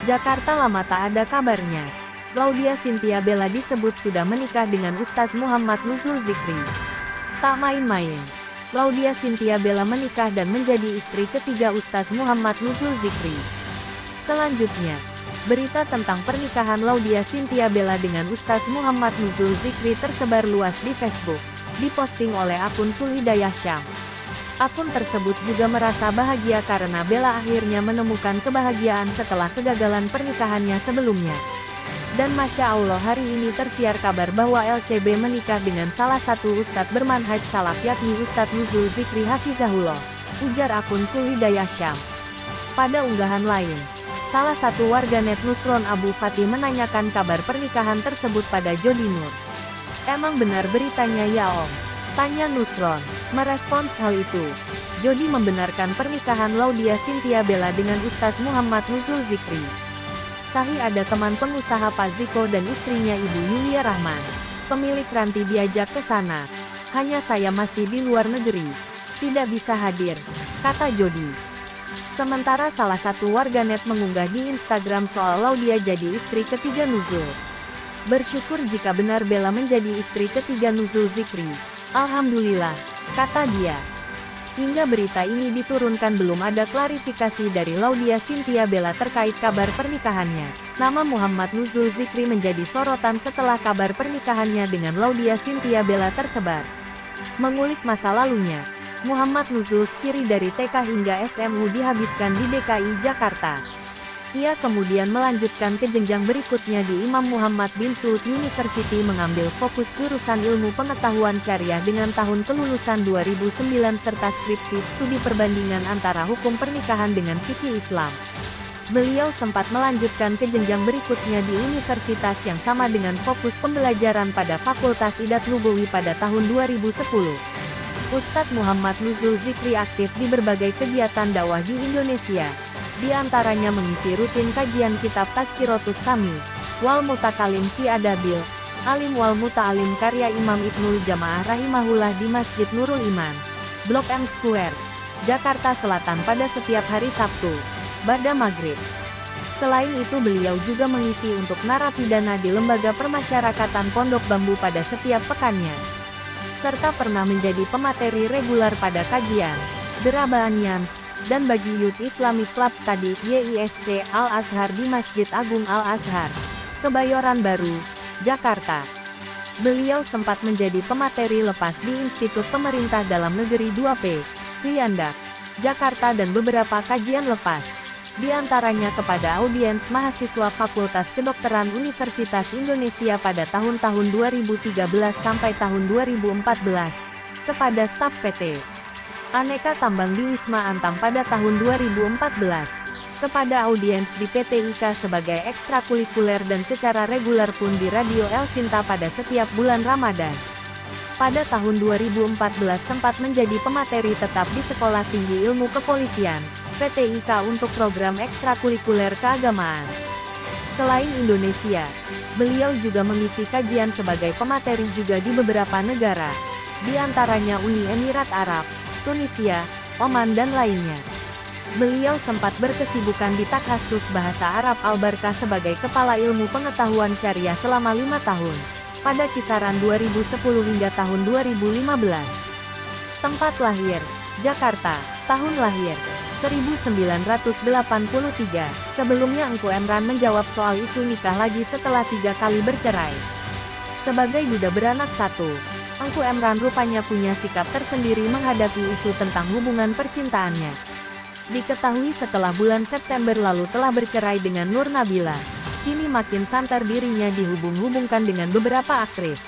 Jakarta lama tak ada kabarnya. Laudia Cynthia Bella disebut sudah menikah dengan Ustaz Muhammad Nuzul Zikri. Tak main-main. Laudia Cynthia Bella menikah dan menjadi istri ketiga Ustaz Muhammad Nuzul Zikri. Selanjutnya, berita tentang pernikahan Laudia Cynthia Bella dengan Ustaz Muhammad Nuzul Zikri tersebar luas di Facebook, diposting oleh akun Sulhidayah Syam. Akun tersebut juga merasa bahagia karena Bella akhirnya menemukan kebahagiaan setelah kegagalan pernikahannya sebelumnya. Dan Masya Allah, hari ini tersiar kabar bahwa LCB menikah dengan salah satu ustadz bermanhaj salaf yakni Ustadz Nuzul Zikri Hafizahullah, ujar akun Sulhidayah Syam. Pada unggahan lain, salah satu warganet Nusron Abu Fatih menanyakan kabar pernikahan tersebut pada Jody Nur. "Emang benar beritanya ya Om?" tanya Nusron. Merespons hal itu, Jody membenarkan pernikahan Laudia Cynthia Bella dengan Ustaz Muhammad Nuzul Zikri. "Sahih ada teman pengusaha Pak Ziko dan istrinya Ibu Yulia Rahman. Pemilik Ranti diajak ke sana. Hanya saya masih di luar negeri. Tidak bisa hadir," kata Jody. Sementara salah satu warganet mengunggah di Instagram soal Laudia jadi istri ketiga Nuzul. "Bersyukur jika benar Bella menjadi istri ketiga Nuzul Zikri. Alhamdulillah," kata dia. Hingga berita ini diturunkan belum ada klarifikasi dari Laudia Cynthia Bella terkait kabar pernikahannya. Nama Muhammad Nuzul Zikri menjadi sorotan setelah kabar pernikahannya dengan Laudia Cynthia Bella tersebar. Mengulik masa lalunya, Muhammad Nuzul Zikri dari TK hingga SMU dihabiskan di DKI Jakarta. Ia kemudian melanjutkan ke jenjang berikutnya di Imam Muhammad bin Saud University mengambil fokus jurusan ilmu pengetahuan syariah dengan tahun kelulusan 2009 serta skripsi studi perbandingan antara hukum pernikahan dengan fikih Islam. Beliau sempat melanjutkan ke jenjang berikutnya di universitas yang sama dengan fokus pembelajaran pada Fakultas Idat Lugawi pada tahun 2010. Ustadz Muhammad Nuzul Zikri aktif di berbagai kegiatan dakwah di Indonesia. Di antaranya mengisi rutin kajian kitab Tazkiratus Sami, wal Mutakalim fi Adabil, Alim wal Muta'alim karya Imam Ibnul Jamaah rahimahullah di Masjid Nurul Iman, Blok M Square, Jakarta Selatan pada setiap hari Sabtu, ba'da maghrib. Selain itu beliau juga mengisi untuk narapidana di Lembaga Permasyarakatan Pondok Bambu pada setiap pekannya. Serta pernah menjadi pemateri reguler pada kajian, Derabaan Yans, dan bagi Youth Islamic Club Study YISC Al-Azhar di Masjid Agung Al-Azhar, Kebayoran Baru, Jakarta. Beliau sempat menjadi pemateri lepas di Institut Pemerintah Dalam Negeri 2P, Liandak, Jakarta dan beberapa kajian lepas, di antaranya kepada audiens mahasiswa Fakultas Kedokteran Universitas Indonesia pada tahun-tahun 2013 sampai tahun 2014, kepada staf PT Aneka Tambang di Wisma Antam pada tahun 2014, kepada audiens di PT IKA sebagai ekstrakurikuler dan secara reguler pun di Radio El Sinta pada setiap bulan Ramadan. Pada tahun 2014 sempat menjadi pemateri tetap di Sekolah Tinggi Ilmu Kepolisian, PT IKA untuk program ekstrakurikuler keagamaan. Selain Indonesia, beliau juga mengisi kajian sebagai pemateri juga di beberapa negara, di antaranya Uni Emirat Arab, Tunisia, Oman dan lainnya. Beliau sempat berkesibukan di Takhasus Bahasa Arab Al-Barkah sebagai Kepala Ilmu Pengetahuan Syariah selama 5 tahun, pada kisaran 2010 hingga tahun 2015. Tempat lahir, Jakarta. Tahun lahir, 1983. Sebelumnya Engku Emran menjawab soal isu nikah lagi setelah 3 kali bercerai. Sebagai duda beranak satu, Engku Emran rupanya punya sikap tersendiri menghadapi isu tentang hubungan percintaannya. Diketahui setelah bulan September lalu telah bercerai dengan Nur Nabila, kini makin santer dirinya dihubung-hubungkan dengan beberapa aktris.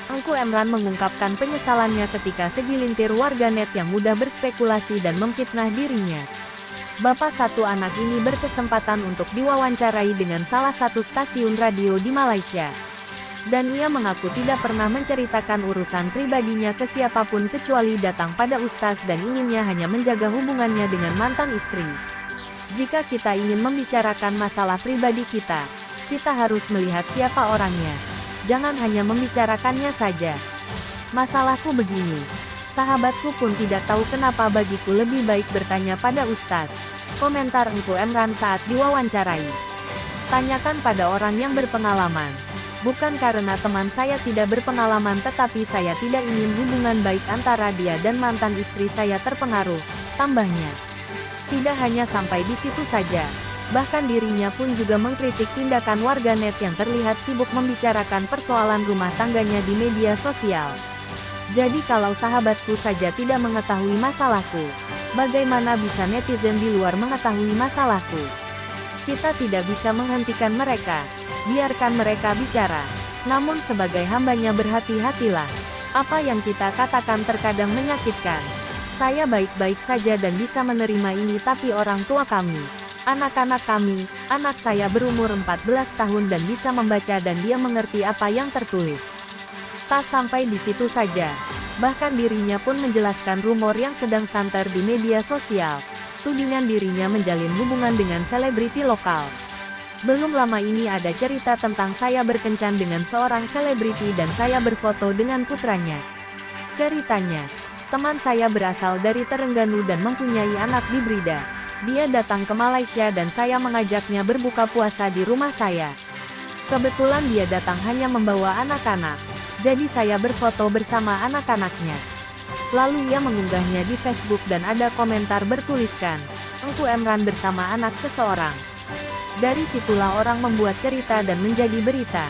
Engku Emran mengungkapkan penyesalannya ketika segelintir warganet yang mudah berspekulasi dan memfitnah dirinya. Bapak satu anak ini berkesempatan untuk diwawancarai dengan salah satu stasiun radio di Malaysia. Dan ia mengaku tidak pernah menceritakan urusan pribadinya ke siapapun kecuali datang pada Ustaz dan inginnya hanya menjaga hubungannya dengan mantan istri. Jika kita ingin membicarakan masalah pribadi kita harus melihat siapa orangnya. Jangan hanya membicarakannya saja. Masalahku begini. Sahabatku pun tidak tahu kenapa bagiku lebih baik bertanya pada Ustaz. Komentar Engku Emran saat diwawancarai. Tanyakan pada orang yang berpengalaman. Bukan karena teman saya tidak berpengalaman, tetapi saya tidak ingin hubungan baik antara dia dan mantan istri saya terpengaruh, tambahnya. Tidak hanya sampai di situ saja. Bahkan dirinya pun juga mengkritik tindakan warganet yang terlihat sibuk membicarakan persoalan rumah tangganya di media sosial. Jadi kalau sahabatku saja tidak mengetahui masalahku, bagaimana bisa netizen di luar mengetahui masalahku? Kita tidak bisa menghentikan mereka. Biarkan mereka bicara. Namun sebagai hambanya berhati-hatilah. Apa yang kita katakan terkadang menyakitkan. Saya baik-baik saja dan bisa menerima ini, tapi orang tua kami, anak-anak kami, anak saya berumur 14 tahun dan bisa membaca dan dia mengerti apa yang tertulis. Tak sampai di situ saja. Bahkan dirinya pun menjelaskan rumor yang sedang santer di media sosial. Tudingan dirinya menjalin hubungan dengan selebriti lokal. Belum lama ini ada cerita tentang saya berkencan dengan seorang selebriti dan saya berfoto dengan putranya. Ceritanya, teman saya berasal dari Terengganu dan mempunyai anak di Brida. Dia datang ke Malaysia dan saya mengajaknya berbuka puasa di rumah saya. Kebetulan dia datang hanya membawa anak-anak. Jadi saya berfoto bersama anak-anaknya. Lalu ia mengunggahnya di Facebook dan ada komentar bertuliskan, "Engku Emran bersama anak seseorang." Dari situlah orang membuat cerita dan menjadi berita.